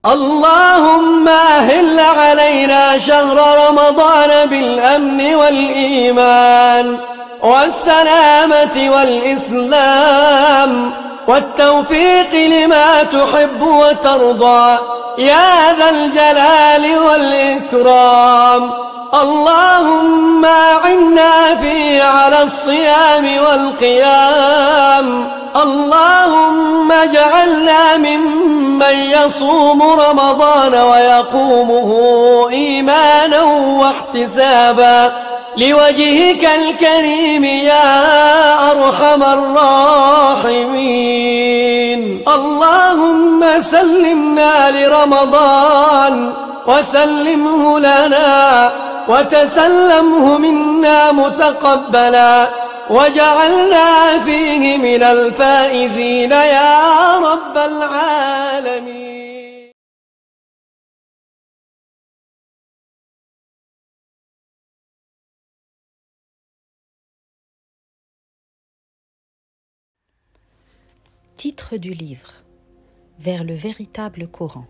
اللهم أهل علينا شهر رمضان بالأمن والإيمان والسلامة والإسلام والتوفيق لما تحب وترضى يا ذا الجلال والإكرام. اللهم أعنا فيه على الصيام والقيام. اللهم اجعلنا ممن يصوم رمضان ويقومه إيمانا واحتسابا لوجهك الكريم يا أرحم الراحمين. اللهم سلمنا لرمضان وسلمه لنا وتسلمه منا متقبلا وجعلنا فيه من الفائزين يا رب العالمين. Titre du livre: Vers le véritable Coran.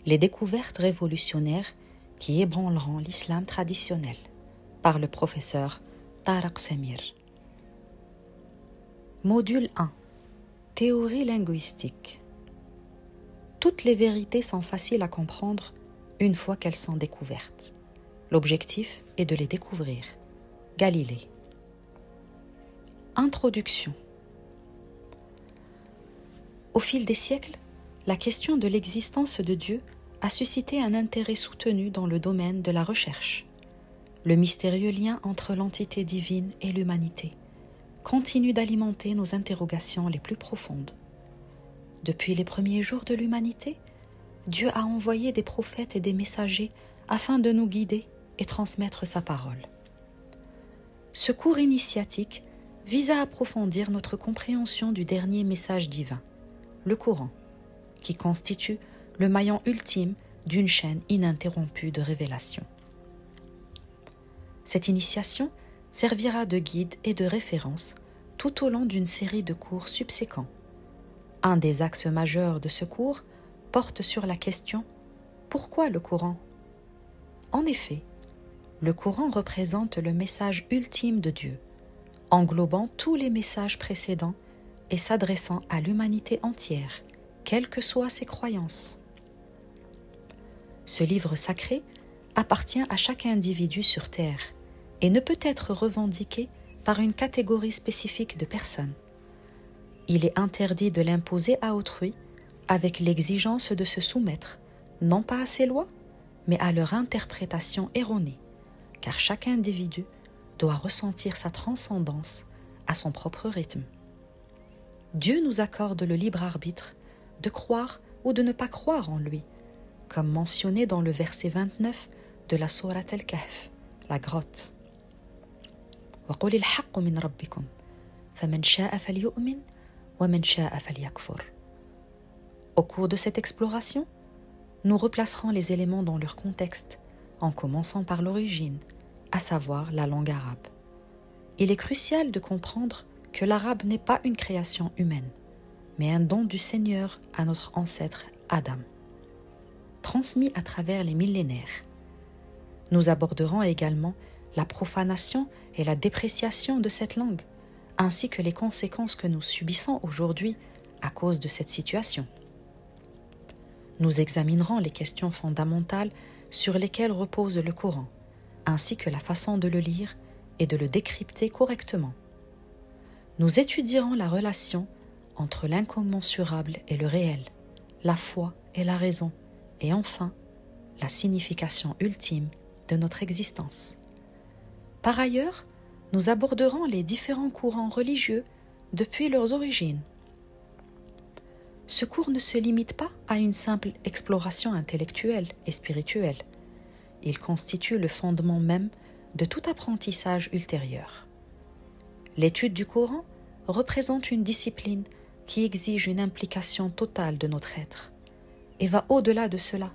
Les découvertes révolutionnaires qui ébranleront l'islam traditionnel, par le professeur Tariq Samir. Module 1. Théorie linguistique. Toutes les vérités sont faciles à comprendre une fois qu'elles sont découvertes. L'objectif est de les découvrir. Galilée. Introduction. Au fil des siècles, la question de l'existence de Dieu a suscité un intérêt soutenu dans le domaine de la recherche. Le mystérieux lien entre l'entité divine et l'humanité continue d'alimenter nos interrogations les plus profondes. Depuis les premiers jours de l'humanité, Dieu a envoyé des prophètes et des messagers afin de nous guider et transmettre sa parole. Ce cours initiatique vise à approfondir notre compréhension du dernier message divin, le Coran, qui constitue le maillon ultime d'une chaîne ininterrompue de révélation. Cette initiation servira de guide et de référence tout au long d'une série de cours subséquents. Un des axes majeurs de ce cours porte sur la question « Pourquoi le Coran ?» En effet, le Coran représente le message ultime de Dieu, englobant tous les messages précédents et s'adressant à l'humanité entière, quelles que soient ses croyances. Ce livre sacré appartient à chaque individu sur Terre et ne peut être revendiqué par une catégorie spécifique de personnes. Il est interdit de l'imposer à autrui avec l'exigence de se soumettre, non pas à ces lois, mais à leur interprétation erronée, car chaque individu doit ressentir sa transcendance à son propre rythme. Dieu nous accorde le libre arbitre de croire ou de ne pas croire en lui, comme mentionné dans le verset 29 de la sourate Al-Kahf, la grotte. وَقُلِ الْحَقُّ مِنْ رَبِّكُمْ فَمَنْ شَاءَ فَلْيُؤْمِنْ وَمَنْ شَاءَ فَلْيَكْفُرْ. Au cours de cette exploration, nous replacerons les éléments dans leur contexte, en commençant par l'origine, à savoir la langue arabe. Il est crucial de comprendre que l'arabe n'est pas une création humaine, mais un don du Seigneur à notre ancêtre Adam, transmis à travers les millénaires. Nous aborderons également la profanation et la dépréciation de cette langue, ainsi que les conséquences que nous subissons aujourd'hui à cause de cette situation. Nous examinerons les questions fondamentales sur lesquelles repose le Coran, ainsi que la façon de le lire et de le décrypter correctement. Nous étudierons la relation entre l'incommensurable et le réel, la foi et la raison, et enfin, la signification ultime de notre existence. Par ailleurs, nous aborderons les différents courants religieux depuis leurs origines. Ce cours ne se limite pas à une simple exploration intellectuelle et spirituelle. Il constitue le fondement même de tout apprentissage ultérieur. L'étude du Coran représente une discipline qui exige une implication totale de notre être et va au-delà de cela.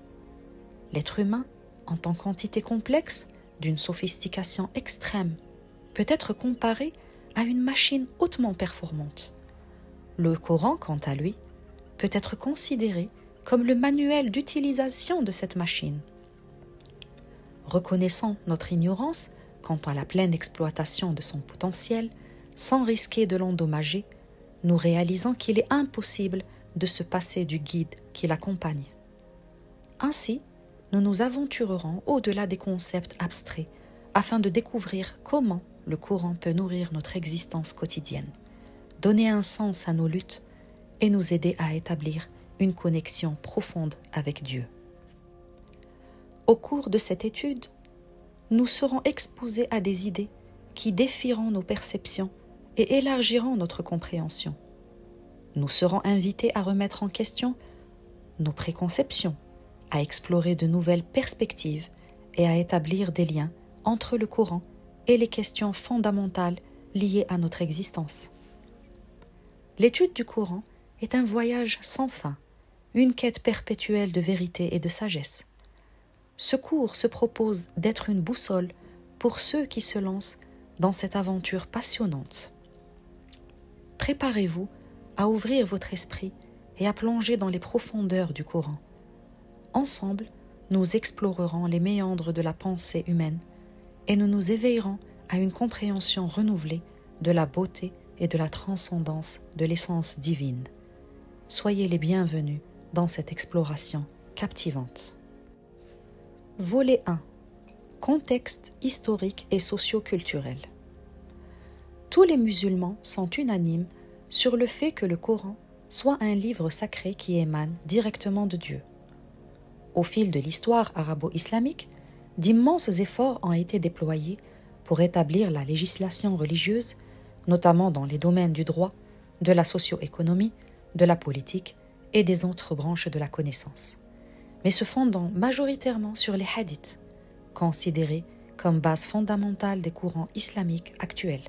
L'être humain, en tant qu'entité complexe, d'une sophistication extrême, peut être comparé à une machine hautement performante. Le Coran, quant à lui, peut être considéré comme le manuel d'utilisation de cette machine. Reconnaissant notre ignorance quant à la pleine exploitation de son potentiel, sans risquer de l'endommager, nous réalisons qu'il est impossible de se passer du guide qui l'accompagne. Ainsi, nous nous aventurerons au-delà des concepts abstraits afin de découvrir comment le Coran peut nourrir notre existence quotidienne, donner un sens à nos luttes et nous aider à établir une connexion profonde avec Dieu. Au cours de cette étude, nous serons exposés à des idées qui défieront nos perceptions et élargiront notre compréhension. Nous serons invités à remettre en question nos préconceptions, à explorer de nouvelles perspectives et à établir des liens entre le Coran et les questions fondamentales liées à notre existence. L'étude du Coran est un voyage sans fin, une quête perpétuelle de vérité et de sagesse. Ce cours se propose d'être une boussole pour ceux qui se lancent dans cette aventure passionnante. Préparez-vous à ouvrir votre esprit et à plonger dans les profondeurs du Coran. Ensemble, nous explorerons les méandres de la pensée humaine et nous nous éveillerons à une compréhension renouvelée de la beauté et de la transcendance de l'essence divine. Soyez les bienvenus dans cette exploration captivante. Volet 1. Contexte historique et socio-culturel. Tous les musulmans sont unanimes sur le fait que le Coran soit un livre sacré qui émane directement de Dieu. Au fil de l'histoire arabo-islamique, d'immenses efforts ont été déployés pour établir la législation religieuse, notamment dans les domaines du droit, de la socio-économie, de la politique et des autres branches de la connaissance, mais se fondant majoritairement sur les hadiths, considérés comme base fondamentale des courants islamiques actuels,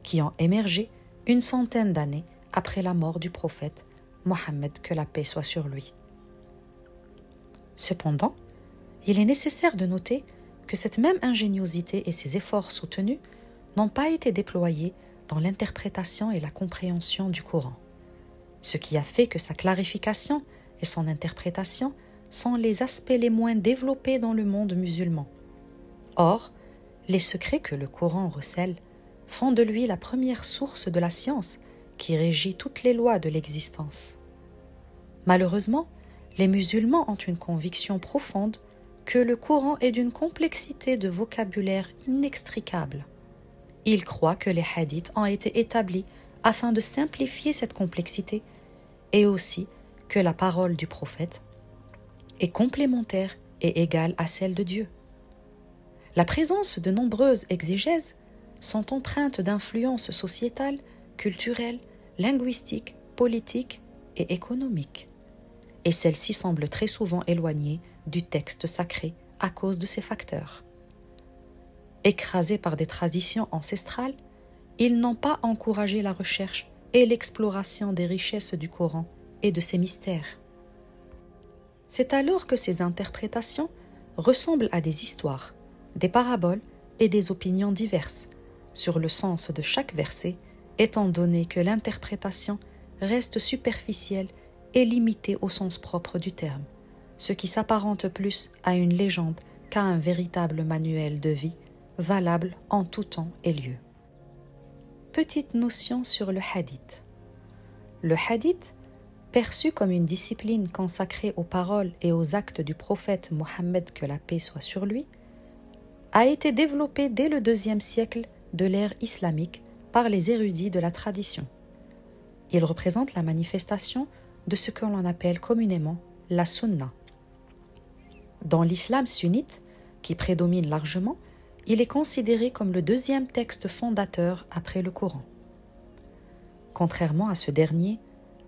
qui ont émergé une centaine d'années après la mort du prophète Mohammed, que la paix soit sur lui. Cependant, il est nécessaire de noter que cette même ingéniosité et ces efforts soutenus n'ont pas été déployés dans l'interprétation et la compréhension du Coran, ce qui a fait que sa clarification et son interprétation sont les aspects les moins développés dans le monde musulman. Or, les secrets que le Coran recèle font de lui la première source de la science qui régit toutes les lois de l'existence. Malheureusement, les musulmans ont une conviction profonde que le Coran est d'une complexité de vocabulaire inextricable. Ils croient que les hadiths ont été établis afin de simplifier cette complexité et aussi que la parole du prophète est complémentaire et égale à celle de Dieu. La présence de nombreuses exégèses sont empreintes d'influences sociétales, culturelles, linguistiques, politiques et économiques. Et celles-ci semblent très souvent éloignées du texte sacré à cause de ces facteurs. Écrasés par des traditions ancestrales, ils n'ont pas encouragé la recherche et l'exploration des richesses du Coran et de ses mystères. C'est alors que ces interprétations ressemblent à des histoires, des paraboles et des opinions diverses sur le sens de chaque verset, étant donné que l'interprétation reste superficielle et limitée au sens propre du terme, ce qui s'apparente plus à une légende qu'à un véritable manuel de vie valable en tout temps et lieu. Petite notion sur le hadith. Le hadith, perçu comme une discipline consacrée aux paroles et aux actes du prophète Mohammed, que la paix soit sur lui, a été développé dès le IIe siècle de l'ère islamique par les érudits de la tradition. Il représente la manifestation de ce que l'on appelle communément la sunna. Dans l'islam sunnite, qui prédomine largement, il est considéré comme le deuxième texte fondateur après le Coran. Contrairement à ce dernier,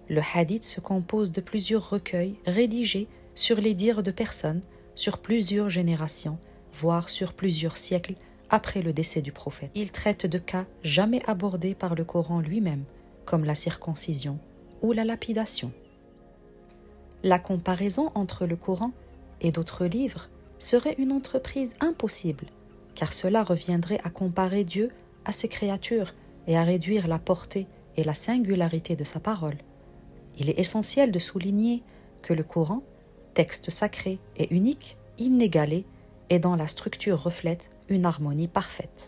le hadith se compose de plusieurs recueils rédigés sur les dires de personnes sur plusieurs générations, voire sur plusieurs siècles après le décès du prophète. Il traite de cas jamais abordés par le Coran lui-même, comme la circoncision ou la lapidation. La comparaison entre le Coran et d'autres livres serait une entreprise impossible, car cela reviendrait à comparer Dieu à ses créatures et à réduire la portée et la singularité de sa parole. Il est essentiel de souligner que le Coran, texte sacré et unique, inégalé, et dont la structure reflète une harmonie parfaite.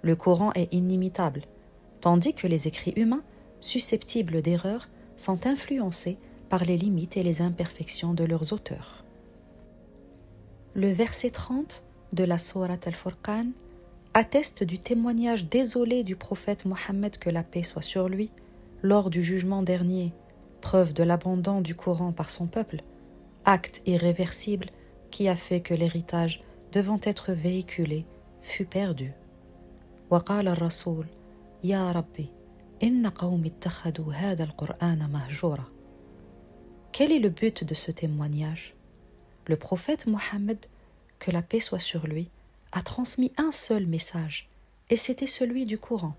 Le Coran est inimitable, tandis que les écrits humains, susceptibles d'erreurs, sont influencés par les limites et les imperfections de leurs auteurs. Le verset 30 de la sourate Al-Furqan atteste du témoignage désolé du prophète Mohammed, que la paix soit sur lui, lors du jugement dernier, preuve de l'abandon du Coran par son peuple, acte irréversible qui a fait que l'héritage devant être véhiculé fut perdu. وقال الرسول يا ربي إن قوم اتخذوا هذا القرآن مهجورا. Quel est le but de ce témoignage? Le prophète Mohammed, que la paix soit sur lui, a transmis un seul message, et c'était celui du Coran.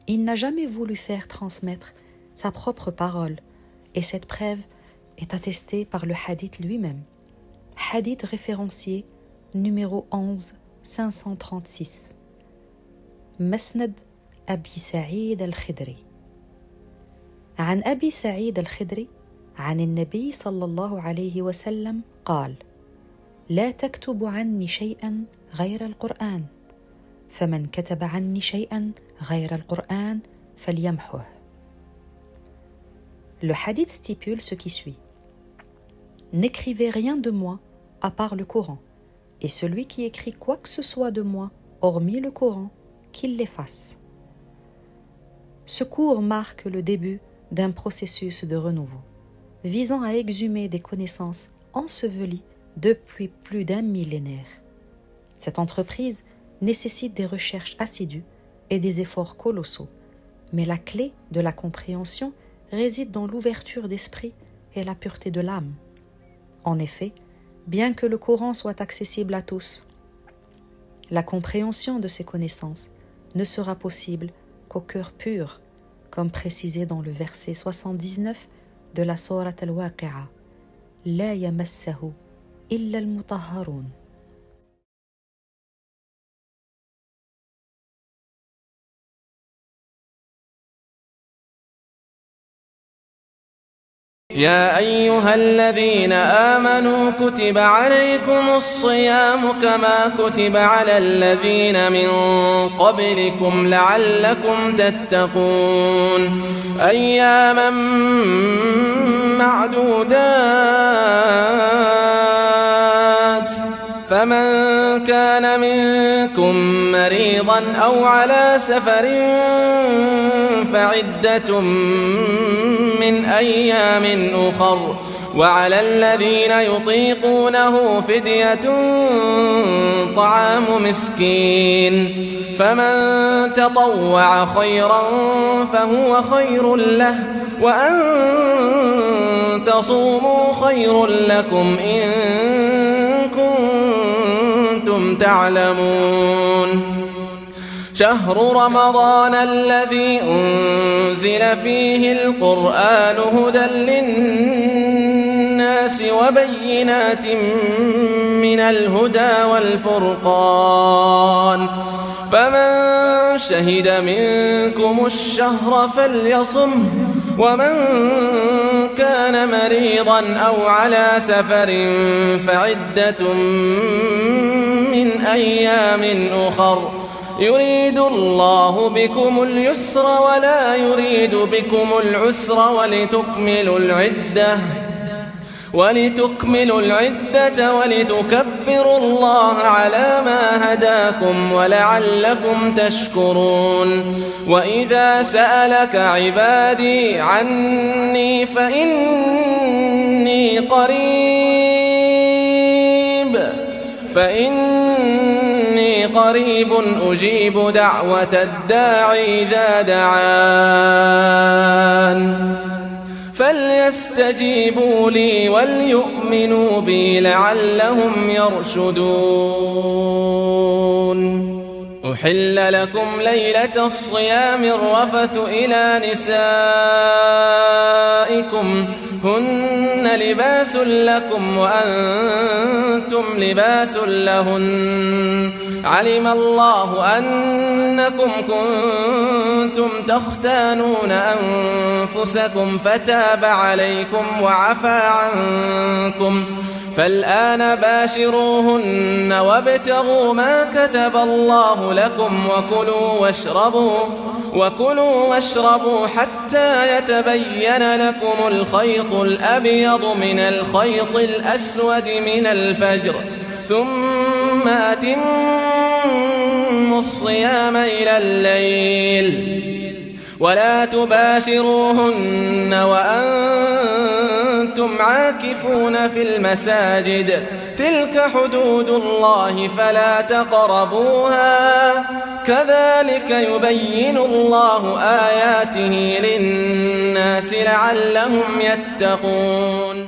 Il n'a jamais voulu faire transmettre sa propre parole, et cette preuve est attestée par le hadith lui-même. Hadith référencié numéro 11 536. مسند أبي سعيد الخدري. عن أبي سعيد الخدري عن النبي صلى الله عليه وسلم قال: لا تكتب عني شيئا غير القرآن، فمن كتب عني شيئا غير القرآن فليمحه. Le hadith stipule ce qui suit: n'écrivez rien de moi à part le Coran, et celui qui écrit quoi que ce soit de moi hormis le Coran, qu'il l'efface. Ce cours marque le début d'un processus de renouveau, visant à exhumer des connaissances ensevelies depuis plus d'un millénaire. Cette entreprise nécessite des recherches assidues et des efforts colossaux, mais la clé de la compréhension réside dans l'ouverture d'esprit et la pureté de l'âme. En effet, bien que le Coran soit accessible à tous, la compréhension de ces connaissances ne sera possible qu'au cœur pur, comme précisé dans le verset 79 de la sourate Al-Waqi'a. La yamassahu illa al-mutahharun. يا أيها الذين آمنوا كتب عليكم الصيام كما كتب على الذين من قبلكم لعلكم تتقون أياما معدودات فمن كان منكم مريضا أو على سفر فعدة من أيام أخر وعلى الذين يطيقونه فدية طعام مسكين فمن تطوع خيرا فهو خير له وأن تصوموا خير لكم إن كنتم تعلمون شهر رمضان الذي أنزل فيه القرآن هدى للناس وبينات من الهدى والفرقان فمن شهد منكم الشهر فليصمه ومن كان مريضا أو على سفر فعدة من أيام أخر يريد الله بكم اليسر ولا يريد بكم العسر ولتكملوا العدة ولتكبروا الله على ما هداكم ولعلكم تشكرون وإذا سألك عبادي عني فإني قريب أجيب دعوة الداعي إذا دعان فليستجيبوا لي وليؤمنوا بي لعلهم يرشدون أحل لكم ليلة الصيام الرفث إلى نسائكم هن لباس لكم وأنتم لباس لهن علم الله أنكم كنتم تختانون أنفسكم فتاب عليكم وعفى عنكم فالآن باشروهن وابتغوا ما كتب الله لكم وكلوا واشربوا حتى يتبين لكم الخيط الأبيض من الخيط الأسود من الفجر ثم أتموا الصيام إلى الليل ولا تباشروهن وأنتم عاكفون في المساجد تلك حدود الله فلا تقربوها كذلك يبين الله آياته للناس لعلهم يتقون